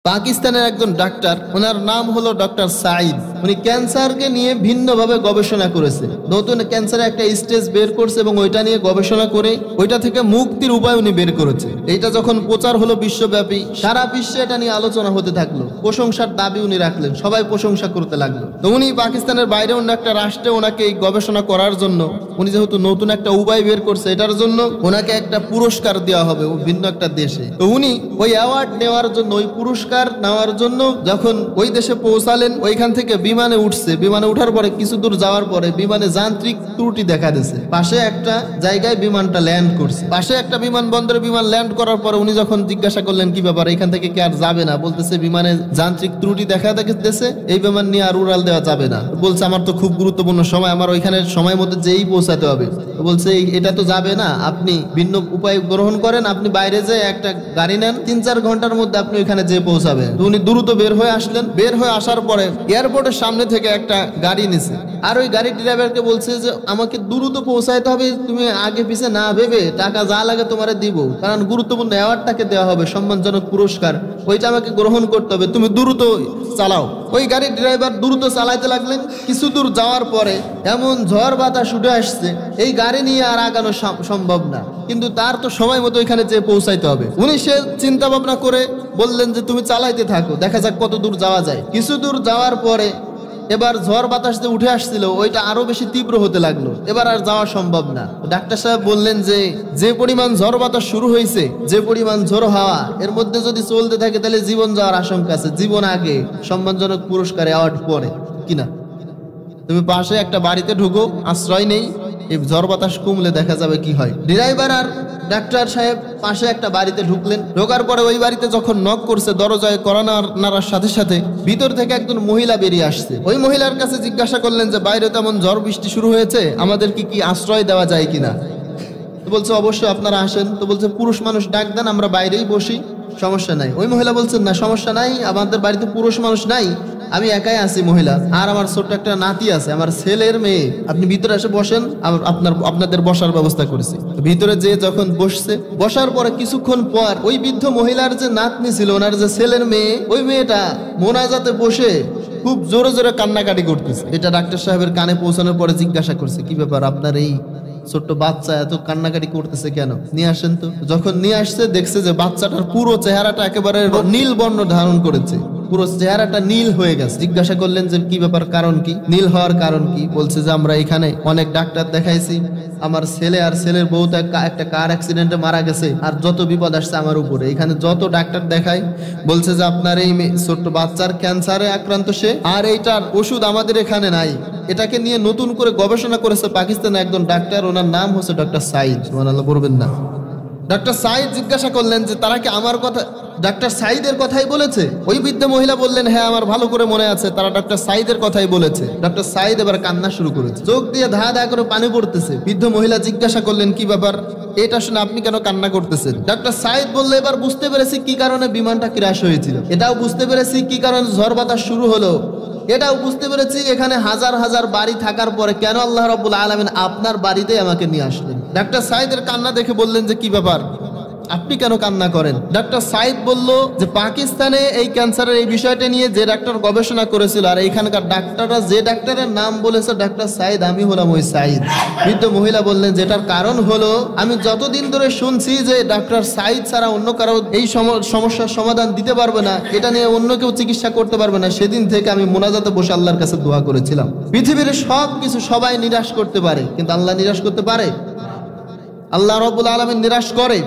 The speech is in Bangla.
পাকিস্তানের একজন ডাক্তার, ওনার নাম হলো ডক্টর সাঈদ। উনি ক্যান্সারকে নিয়ে ভিন্নভাবে গবেষণা করেছে। নতুন ক্যান্সারে একটা স্টেজ বের করছে এবং ওইটা নিয়ে গবেষণা করে ওইটা থেকে মুক্তির উপায় উনি বের করেছে। এইটা যখন প্রচার হলো বিশ্বব্যাপী, সারা বিশ্বে এটা নিয়ে আলোচনা হতে থাকলো, প্রশংসার দাবি উনি রাখলেন, সবাই প্রশংসা করতে লাগলো। তো উনি পাকিস্তানের বাইরে অন্য একটা রাষ্ট্রে ওনাকে এই গবেষণা করার জন্য, উনি যেহেতু নতুন একটা উপায় বের করছে, এটার জন্য ওনাকে একটা পুরস্কার দেওয়া হবে ভিন্ন একটা দেশে। তো উনি ওই অ্যাওয়ার্ড নেওয়ার জন্য, ওই পুরস্কার নেওয়ার জন্য যখন ওই দেশে পৌঁছালেন, ওইখান থেকে বিমানে উঠছে। বিমানে উঠার পরে কিছু দূর যাওয়ার পরে বিমানে যান্ত্রিক ত্রুটি দেখা দিয়েছে। পাশে একটা জায়গায় বিমানটা ল্যান্ড করছে, পাশে একটা বিমানবন্দরে বিমান ল্যান্ড করার পরে উনি যখন জিজ্ঞাসা করলেন কি ব্যাপার, এখান থেকে কি আর যাবে না? বলতেছে বিমানে যান্ত্রিক ত্রুটি দেখা দিয়েছে, এই বিমান নিয়ে আর উড়াল দেওয়া যাবে না। বলছে আমার তো খুব গুরুত্বপূর্ণ সময়, আমার ওইখানে সময় মধ্যে যেই পৌঁছাতে হবে। বলছে এটা তো যাবে না, আপনি ভিন্ন উপায় গ্রহণ করেন, আপনি বাইরে যেয়ে একটা গাড়ি নেন, 3-4 ঘন্টার মধ্যে আপনি ওইখানে যেয়ে পৌঁছাবেন। উনি দ্রুত বের হয়ে আসলেন। বের হয়ে আসার পরে এয়ারপোর্টের সামনে থেকে একটা গাড়ি নিছে, আর ওই গাড়ির ড্রাইভারকে বলছে যে আমাকে দ্রুত পৌঁছাইতে হবে, তুমি আগে পিছে না ভেবে টাকা যা লাগে তোমারে দিব, কারণ গুরুত্বপূর্ণ অ্যাওয়ার্ডটাকে দেওয়া হবে, সম্মানজনক পুরস্কার, ওইটা আমাকে গ্রহণ করতে হবে, তুমি দ্রুত চালাও। ওই গাড়ির ড্রাইভার দ্রুত চালাইতে লাগলেন। কিছু দূর যাওয়ার পরে এমন ঝড় বাতাস উঠে আসছে, এই গাড়ি নিয়ে আর আগানো সম্ভব না, কিন্তু তার তো সময় মতো এখানে যে পৌঁছাইতে হবে। উনি সে চিন্তা ভাবনা করে বললেন যে তুমি চালাইতে থাকো, দেখা যাক কত দূর যাওয়া যায়। কিছু দূর যাওয়ার পরে এবার ঝড় বাতাস যে উঠে আসছিল, ওইটা আরো বেশি তীব্র হতে লাগলো, এবার আর যাওয়া সম্ভব না। ডাক্তার সাহেব বললেন যে পরিমাণ ঝড় বাতাস শুরু হয়েছে, যে পরিমাণ ঝড়ো হাওয়া, এর মধ্যে যদি চলতে থাকে তাহলে জীবন যাওয়ার আশঙ্কা আছে। জীবন আগে, সম্মানজনক পুরস্কার অ্যাওয়ার্ড পরে কিনা। তুমি পাশে একটা বাড়িতে ঢুকো, আশ্রয় নেই, এই ঝড় বাতাস কমলে দেখা যাবে কি হয়। ড্রাইভার আর ডাক্তার সাহেব পাশে একটা বাড়িতে ঢুকলেন। ঢোকার পরে ওই বাড়িতে যখন নক করছে, দরজায় কড়া নাড়ার সাথে সাথে ভিতর থেকে একজন মহিলা বেরিয়ে আসছে। ওই মহিলার কাছে জিজ্ঞাসা করলেন যে বাইরে তেমন ঝড় বৃষ্টি শুরু হয়েছে, আমাদের কি আশ্রয় দেওয়া যায় কিনা। তো বলছে অবশ্যই আপনারা আসেন। তো বলছে পুরুষ মানুষ ডাক দেন, আমরা বাইরেই বসি, সমস্যা নাই। ওই মহিলা বলছেন না, সমস্যা নাই, আমাদের বাড়িতে পুরুষ মানুষ নাই, আমি একাই আছি মহিলা, আর আমার ছোট্ট একটা নাতি আছে, আমার ছেলের মেয়ে, আপনি ভিতরে এসে বসেন, আপনাদের বসার ব্যবস্থা করেছি। ভিতরে যে যখন বসার পরে কিছুক্ষণ পর ওই বৃদ্ধ মহিলার যে নাতনি ছিল, ওনার যে ছেলের মেয়ে, ওই মেয়েটা মোনাজাতে বসে খুব জোরে জোরে কান্নাকাটি করতেছে। এটা ডাক্তার সাহেবের কানে পৌঁছানোর পরে জিজ্ঞাসা করছে কি ব্যাপার, আপনার এই ছোট্ট বাচ্চা এত কান্নাকাটি করতেছে কেন, নিয়ে আসেন তো। যখন নিয়ে আসছে, দেখছে যে বাচ্চাটার পুরো চেহারাটা একেবারে নীল বর্ণ ধারণ করেছে, পুরো চেহারাটা নীল হয়ে গেছে। জিজ্ঞাসা করলেন যে কি ব্যাপার, কারণ কি, নীল হওয়ার কারণ কি? বলছে যে আমরা এখানে অনেক ডাক্তার দেখাইছি, আমার ছেলে আর ছেলের বউ তো একটা কার অ্যাক্সিডেন্টে মারা গেছে, আর যত বিপদ আসছে আমার উপরে, এখানে যত ডাক্তার দেখাই, বলছে যে আপনার এই ছোট্ট বাচ্চার ক্যান্সারে আক্রান্ত সে, আর এইটার ওষুধ আমাদের এখানে নাই। এটাকে নিয়ে নতুন করে গবেষণা করেছে পাকিস্তানের একজন ডাক্তার, ওনার নাম হচ্ছে ডক্টর সাঈদ। সুবহানাল্লাহ বলবেন না। ডক্টর সাঈদ জিজ্ঞাসা করলেন যে তারা কি আমার কথা, ডক্টর সাঈদের কথাই বলেছে? ওই বৃদ্ধ মহিলা বললেন হ্যাঁ, আমার ভালো করে মনে আছে, তারা ডক্টর সাঈদের কথাই বলেছে। ডক্টর সাঈদ এবার কান্না শুরু করেছে, চোখ দিয়ে ধা ধা করে পানি পড়তেছে। বৃদ্ধ মহিলা জিজ্ঞাসা করলেন কি ব্যাপার, এটা শুনে আপনি কেন কান্না করতেছেন? ডক্টর সাঈদ বললে এবার বুঝতে পেরেছি কি কারণে বিমানটা ক্র্যাশ হয়েছিল, এটাও বুঝতে পেরেছি কি কারণে ঝড় বাতাস শুরু হলো, এটাও বুঝতে পেরেছি এখানে হাজার হাজার বাড়ি থাকার পরে কেন আল্লাহ রাব্বুল আলামিন আপনার বাড়িতে আমাকে নিয়ে আসলেন। ডক্টর সাঈদের কান্না দেখে বললেন যে কি ব্যাপার, আপনি কেন কান্না করেন? ডক্টর সাঈদ বলল যে পাকিস্তানে এই ক্যান্সারের এই বিষয়টা নিয়ে যে ডাক্তার গবেষণা করেছিল, আর এইখানকার ডাক্তাররা যে ডাক্তারের নাম বলেছে ডক্টর সাঈদ, আমি হলাম ওই সাঈদ। বৃদ্ধ মহিলা বললেন যেটার কারণ হলো, আমি যতদিন ধরে শুনছি যে ডক্টর সাঈদ ছাড়া অন্য কারো এই সমস্যার সমাধান দিতে পারবে না, এটা নিয়ে অন্য কেউ চিকিৎসা করতে পারবে না, সেদিন থেকে আমি মোনাজাতে বসে আল্লাহর কাছে দোয়া করেছিলাম। পৃথিবীর সব কিছু সবাই নিরাশ করতে পারে, কিন্তু আল্লাহ নিরাশ করতে পারে? আল্লাহ রাব্বুল আলামিন নিরাশ করে।